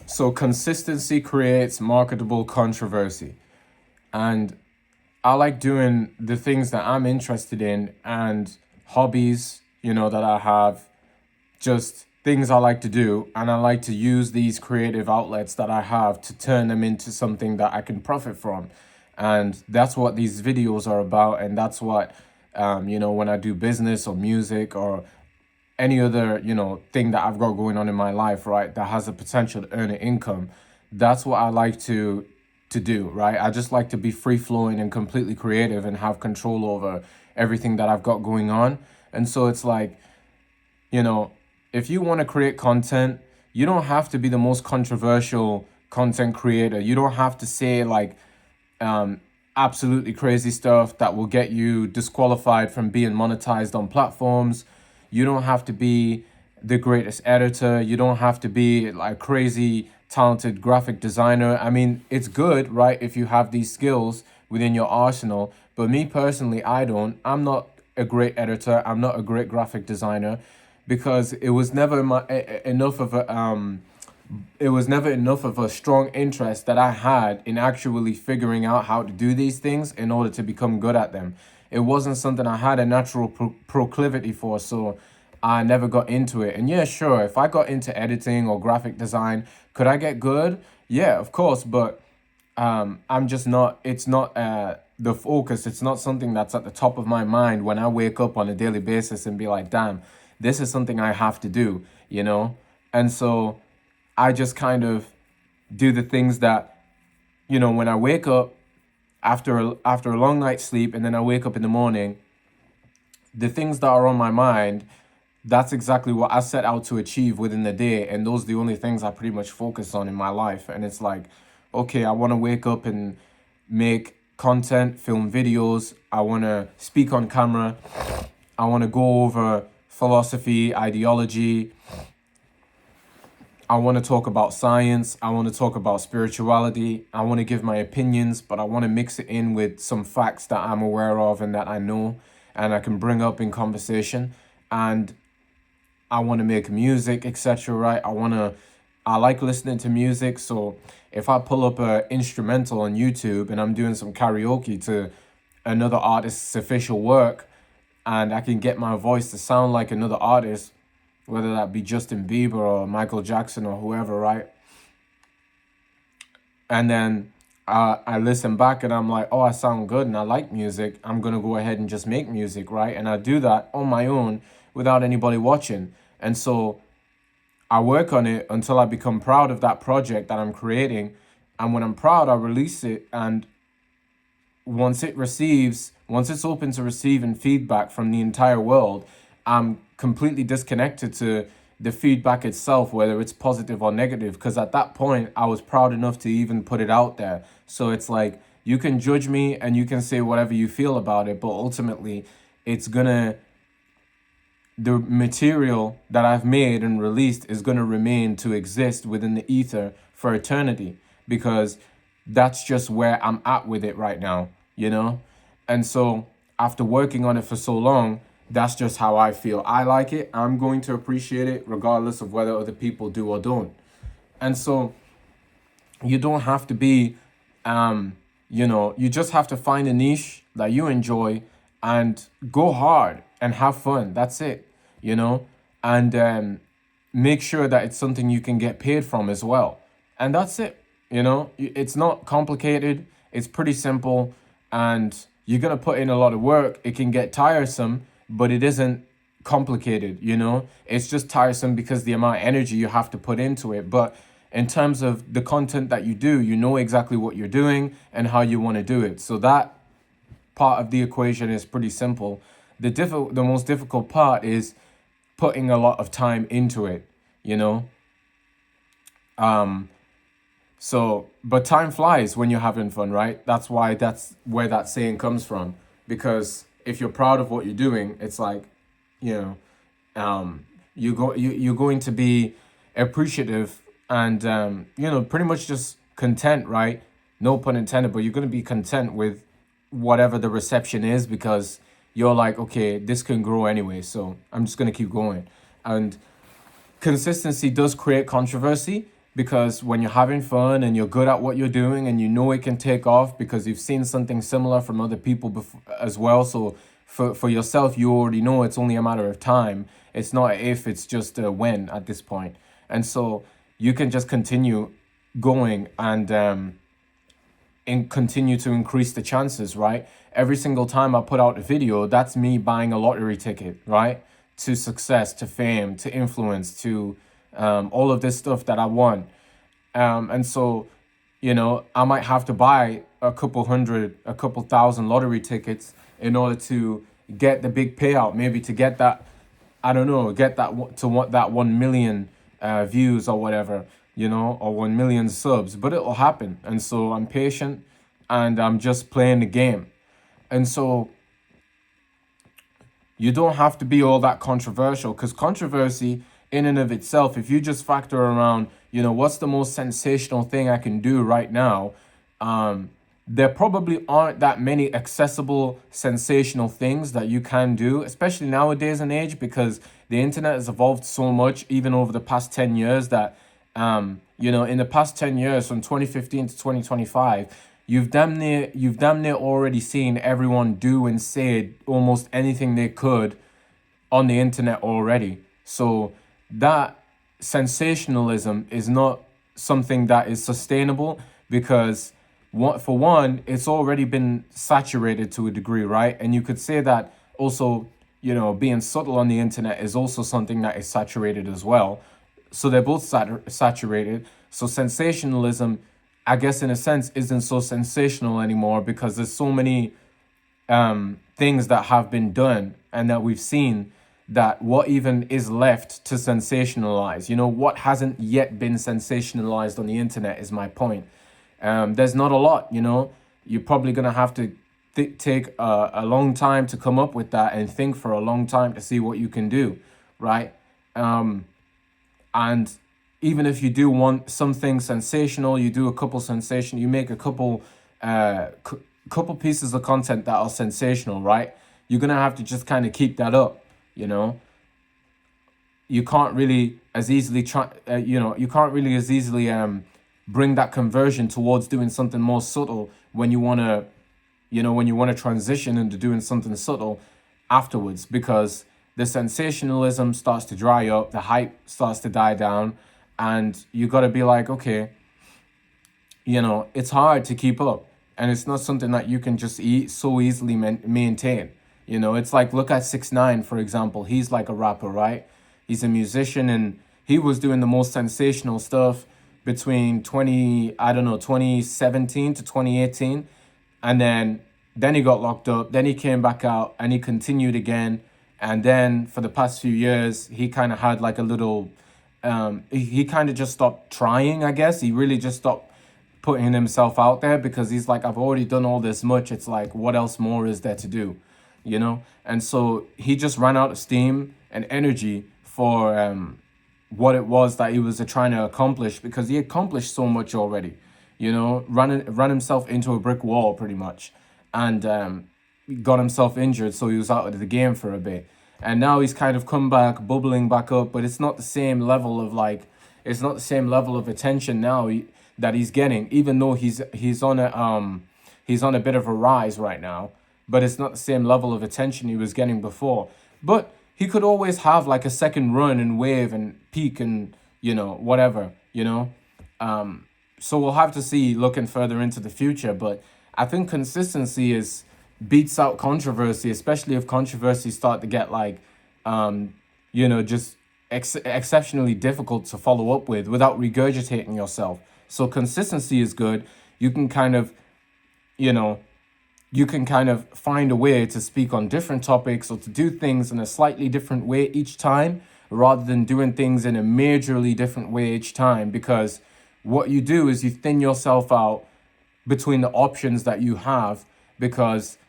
So consistency creates marketable controversy. And I like doing the things that I'm interested in and hobbies, that I have, just things I like to do. And I like to use these creative outlets that I have to turn them into something that I can profit from. And that's what these videos are about. And that's what, when I do business or music or any other thing that I've got going on in my life, right, that has a potential to earn an income, that's what I like to do, right? I just like to be free flowing and completely creative and have control over everything that I've got going on. And so it's like, you know if you want to create content, you don't have to be the most controversial content creator. You don't have to say like um, absolutely crazy stuff that will get you disqualified from being monetized on platforms. You don't have to be the greatest editor. You don't have to be like crazy talented graphic designer. I mean, it's good, right, if you have these skills within your arsenal. But me personally, I don't. I'm not a great editor. I'm not a great graphic designer because it was never enough of a strong interest that I had in actually figuring out how to do these things in order to become good at them. It wasn't something I had a natural proclivity for, so I never got into it. And yeah, sure, if I got into editing or graphic design, could I get good? Yeah, of course, but I'm just not, it's not the focus. It's not something that's at the top of my mind when I wake up on a daily basis and be like, damn, this is something I have to do, you know? And so I just kind of do the things that, when I wake up after a long night's sleep and then I wake up in the morning, the things that are on my mind, that's exactly what I set out to achieve within the day. And those are the only things I pretty much focus on in my life. And it's like, okay, I want to wake up and make content, film videos. I want to speak on camera. I want to go over philosophy, ideology. I want to talk about science. I want to talk about spirituality. I want to give my opinions, but I want to mix it in with some facts that I'm aware of and that I know and I can bring up in conversation. And I want to make music, etc. Right? I like listening to music. So if I pull up a instrumental on YouTube and I'm doing some karaoke to another artist's official work and I can get my voice to sound like another artist, whether that be Justin Bieber or Michael Jackson or whoever, right? And then I listen back and I'm like, oh, I sound good and I like music. I'm going to go ahead and just make music, right? And I do that on my own without anybody watching. And so I work on it until I become proud of that project that I'm creating. And when I'm proud, I release it. And once it's open to receiving feedback from the entire world, I'm completely disconnected to the feedback itself, whether it's positive or negative, because at that point I was proud enough to even put it out there. So it's like, you can judge me and you can say whatever you feel about it, but ultimately the material that I've made and released is gonna remain to exist within the ether for eternity, because that's just where I'm at with it right now, you know? And so after working on it for so long, that's just how I feel. I like it. I'm going to appreciate it regardless of whether other people do or don't. And so you don't have to be, you just have to find a niche that you enjoy and go hard and have fun. That's it, and make sure that it's something you can get paid from as well. And that's it. It's not complicated. It's pretty simple. And you're going to put in a lot of work. It can get tiresome, but it isn't complicated, It's just tiresome because the amount of energy you have to put into it. But in terms of the content that you do, you know exactly what you're doing and how you want to do it. So that part of the equation is pretty simple. The most difficult part is putting a lot of time into it, but time flies when you're having fun, right? That's where that saying comes from. Because if you're proud of what you're doing, it's like, you're going to be appreciative and, pretty much just content, right? No pun intended, but you're going to be content with whatever the reception is, because you're like, okay, this can grow anyway, so I'm just going to keep going. And consistency does create controversy, because when you're having fun and you're good at what you're doing and you know it can take off because you've seen something similar from other people before as well. So for yourself, you already know it's only a matter of time. It's not a if, it's just a when at this point. And so you can just continue going and continue to increase the chances, right? Every single time I put out a video, that's me buying a lottery ticket, right? To success, to fame, to influence, to all of this stuff that I want. And so, I might have to buy a couple hundred, a couple thousand lottery tickets in order to get the big payout, maybe to get that, I don't know, get that to what that 1 million views or whatever, or 1 million subs, but it'll happen. And so I'm patient and I'm just playing the game. And so you don't have to be all that controversial, because controversy in and of itself, if you just factor around, what's the most sensational thing I can do right now? There probably aren't that many accessible, sensational things that you can do, especially nowadays and age, because the internet has evolved so much, even over the past 10 years, that, in the past 10 years, from 2015 to 2025, you've damn near already seen everyone do and say almost anything they could on the internet already. So that sensationalism is not something that is sustainable, because for one, it's already been saturated to a degree, right? And you could say that also, being subtle on the internet is also something that is saturated as well. So they're both saturated. So sensationalism, I guess in a sense, isn't so sensational anymore, because there's so many things that have been done and that we've seen, that what even is left to sensationalize? What hasn't yet been sensationalized on the internet is my point. There's not a lot, You're probably going to have to take a long time to come up with that, and think for a long time to see what you can do, right? And even if you do want something sensational, you do a couple you make a couple couple pieces of content that are sensational, right? You're going to have to just kind of keep that up, You can't really as easily bring that conversion towards doing something more subtle when you want to, transition into doing something subtle afterwards, because the sensationalism starts to dry up, the hype starts to die down, and you got to be like, okay, it's hard to keep up, and it's not something that you can just so easily maintain. It's like, look at 6ix9ine, for example. He's like a rapper, right? He's a musician, and he was doing the most sensational stuff between 2017 to 2018. And then he got locked up. Then he came back out and he continued again. And then for the past few years, he kind of had like a little, he kind of just stopped trying, I guess. He really just stopped putting himself out there, because he's like, I've already done all this much. It's like, what else more is there to do? And so he just ran out of steam and energy for what it was that he was trying to accomplish, because he accomplished so much already, run himself into a brick wall pretty much, and got himself injured, so he was out of the game for a bit. And now he's kind of come back, bubbling back up, but it's not the same level of attention now that he's getting, even though he's on a bit of a rise right now, but it's not the same level of attention he was getting before. But he could always have like a second run and wave and peak and, whatever, so we'll have to see looking further into the future. But I think consistency beats out controversy, especially if controversies start to get like, just exceptionally difficult to follow up with without regurgitating yourself. So consistency is good. You can kind of, find a way to speak on different topics, or to do things in a slightly different way each time, rather than doing things in a majorly different way each time. Because what you do is you thin yourself out between the options that you have, because,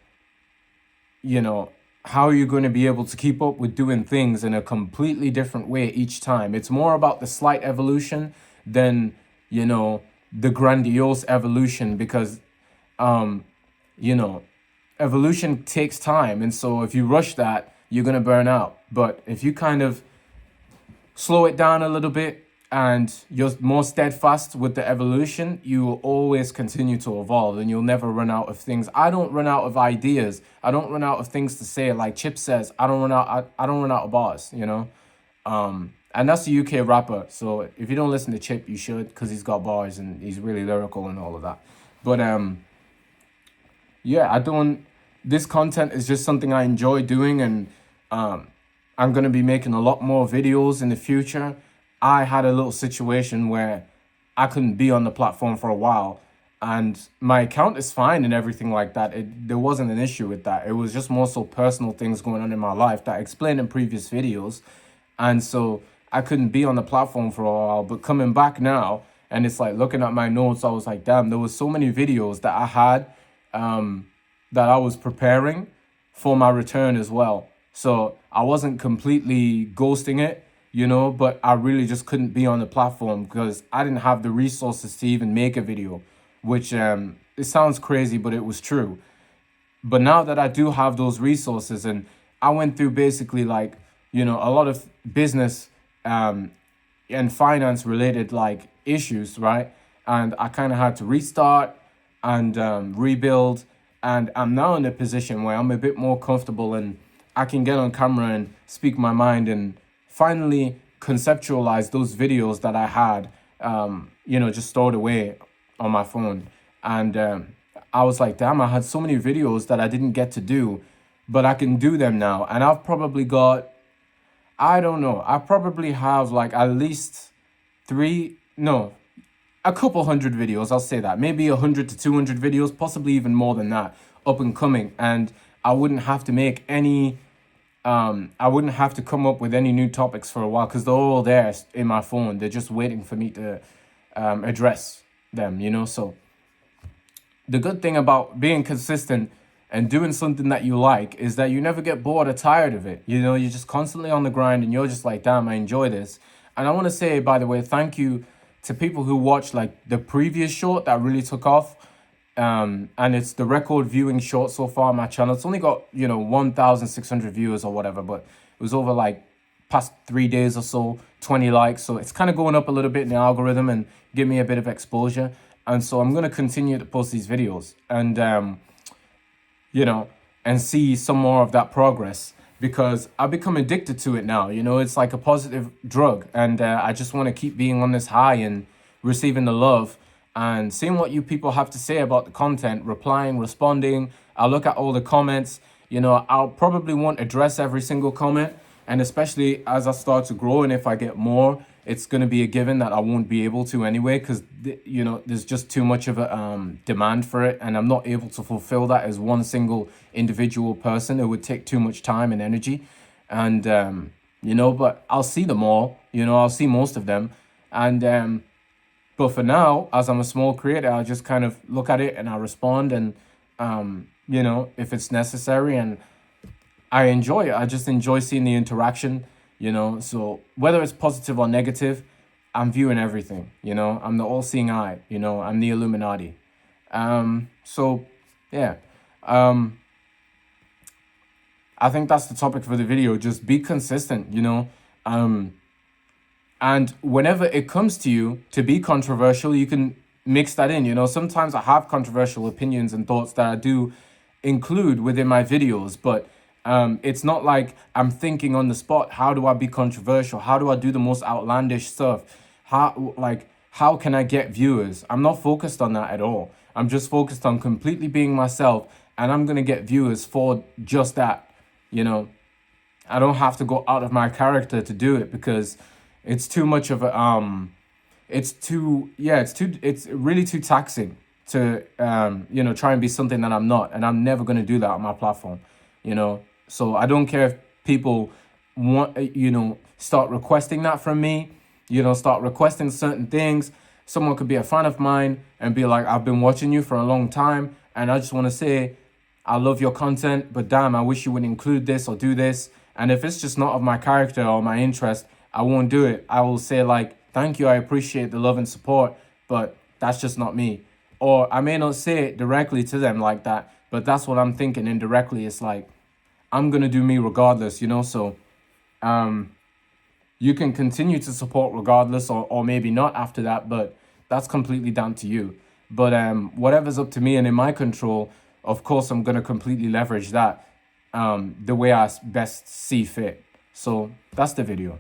how are you going to be able to keep up with doing things in a completely different way each time? It's more about the slight evolution than, the grandiose evolution, because, evolution takes time. And so if you rush that, you're going to burn out. But if you kind of slow it down a little bit and you're more steadfast with the evolution, you will always continue to evolve and you'll never run out of things. I don't run out of ideas. I don't run out of things to say. Like Chip says, I don't run out of bars, you know? And that's a UK rapper. So if you don't listen to Chip, you should, because he's got bars and he's really lyrical and all of that. But yeah, this content is just something I enjoy doing, and I'm going to be making a lot more videos in the future. I had a little situation where I couldn't be on the platform for a while, and my account is fine and everything like that. There wasn't an issue with that. It was just more so personal things going on in my life that I explained in previous videos. And so I couldn't be on the platform for a while, but coming back now, and it's like looking at my notes, I was like, damn, there was so many videos that I had that I was preparing for my return as well. So I wasn't completely ghosting it, you know, but I really just couldn't be on the platform because I didn't have the resources to even make a video, which it sounds crazy, but it was true. But now that I do have those resources, and I went through basically like, you know, a lot of business and finance related like issues, right? And I kind of had to restart and rebuild. And I'm now in a position where I'm a bit more comfortable and I can get on camera and speak my mind and finally conceptualize those videos that I had, you know, just stored away on my phone. And I was like, damn, I had so many videos that I didn't get to do, but I can do them now. And I've probably got, I don't know, I probably have like at least a couple hundred videos, I'll say that. Maybe 100 to 200 videos, possibly even more than that, up and coming. And I wouldn't have to make any, I wouldn't have to come up with any new topics for a while because they're all there in my phone. They're just waiting for me to address them, you know? So the good thing about being consistent and doing something that you like is that you never get bored or tired of it. You know, you're just constantly on the grind and you're just like, damn, I enjoy this. And I want to say, by the way, thank you to people who watched like the previous short that really took off. And it's the record viewing short so far on my channel. It's only got, you know, 1,600 viewers or whatever, but it was over like past 3 days or so, 20 likes. So it's kind of going up a little bit in the algorithm and give me a bit of exposure. And so I'm going to continue to post these videos and, you know, and see some more of that progress because I've become addicted to it now. You know, it's like a positive drug. And I just want to keep being on this high and receiving the love and seeing what you people have to say about the content, replying, responding. I'll look at all the comments. You know, I'll probably won't address every single comment. And especially as I start to grow and if I get more, it's going to be a given that I won't be able to anyway because, you know, there's just too much of a demand for it. And I'm not able to fulfill that as one single individual person. It would take too much time and energy. And, you know, but I'll see them all. You know, I'll see most of them. And but for now, as I'm a small creator, I just kind of look at it and I respond and, you know, if it's necessary. And I enjoy it. I just enjoy seeing the interaction, you know. So whether it's positive or negative, I'm viewing everything, you know. I'm the all-seeing eye, you know. I'm the Illuminati. So, yeah. I think that's the topic for the video. Just be consistent, you know. And whenever it comes to you to be controversial, you can mix that in, you know. Sometimes I have controversial opinions and thoughts that I do include within my videos, but it's not like I'm thinking on the spot, how do I be controversial? How do I do the most outlandish stuff? How can I get viewers? I'm not focused on that at all. I'm just focused on completely being myself, and I'm going to get viewers for just that, you know. I don't have to go out of my character to do it because it's too much of a, it's really too taxing to, you know, try and be something that I'm not. And I'm never going to do that on my platform, you know. So I don't care if people want, you know, start requesting that from me, you know, start requesting certain things. Someone could be a fan of mine and be like, I've been watching you for a long time. And I just want to say, I love your content, but damn, I wish you would include this or do this. And if it's just not of my character or my interest, I won't do it. I will say like, thank you, I appreciate the love and support, but that's just not me. Or I may not say it directly to them like that, but that's what I'm thinking indirectly. It's like, I'm going to do me regardless, you know? So, You can continue to support regardless, or maybe not after that, but that's completely down to you. But whatever's up to me and in my control, of course, I'm gonna completely leverage that the way I best see fit. So that's the video.